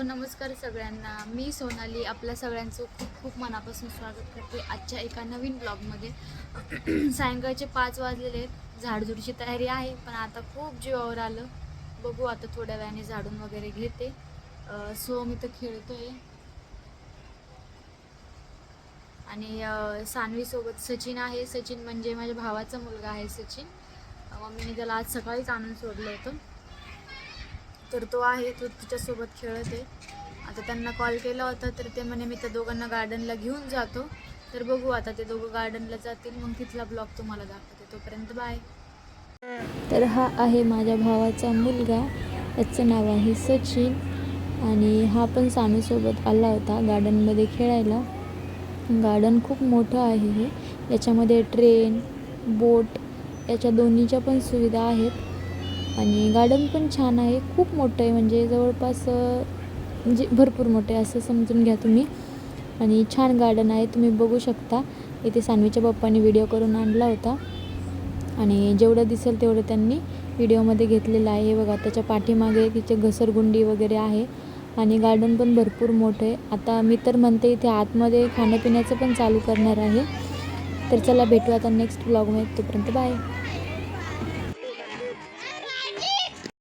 नमस्कार सगळ्यांना. मी सोनाली आपल्या सगळ्यांचं खूप खूप मनापासून स्वागत करते आजच्या एका नवीन ब्लॉगमध्ये. सायंकाळचे 5 वाजलेले आहेत. झाडझुडची तयारी आहे, पण आता खूप जीवावर आलं. बघू आता थोड्या वेळाने झाडून वगैरे घेते. सोम इथं खेळतोय आणि सान्वीसोबत सचिन आहे. सचिन म्हणजे माझ्या भावाचा मुलगा आहे सचिन. मम्मीने त्याला आज सकाळीच आणून सोडलं होतं, तर तो आहे, तो तिच्यासोबत खेळत आहे. आता त्यांना कॉल केला होता, तर ते म्हणे मी त्या दोघांना गार्डनला घेऊन जातो. तर बघू आता ते दोघं गार्डनला जातील, मग तिथला ब्लॉग तुम्हाला दाखवते. तोपर्यंत बाय. तर हा आहे माझ्या भावाचा मुलगा, त्याचं नाव आहे सचिन. आणि हा पण सानूसोबत आला होता गार्डनमध्ये खेळायला. गार्डन खूप मोठं आहे हे. याच्यामध्ये ट्रेन, बोट याच्या दोन्हीच्या पण सुविधा आहेत. आणि गार्डन पण छान आहे, खूप मोठं आहे, म्हणजे जवळपास म्हणजे भरपूर मोठं आहे असं समजून घ्या तुम्ही. आणि छान गार्डन आहे, तुम्ही बघू शकता. इथे सानवीच्या पप्पांनी व्हिडिओ करून आणला होता आणि जेवढं दिसेल तेवढं त्यांनी व्हिडिओमध्ये घेतलेलं आहे. बघा त्याच्या पाठीमागे तिचे घसरगुंडी वगैरे आहे आणि गार्डन पण भरपूर मोठं आहे. आता मी तर म्हणते इथे आतमध्ये खाण्यापिण्याचं पण चालू करणार आहे. तर चला भेटू आता नेक्स्ट ब्लॉगमध्ये. तोपर्यंत बाय.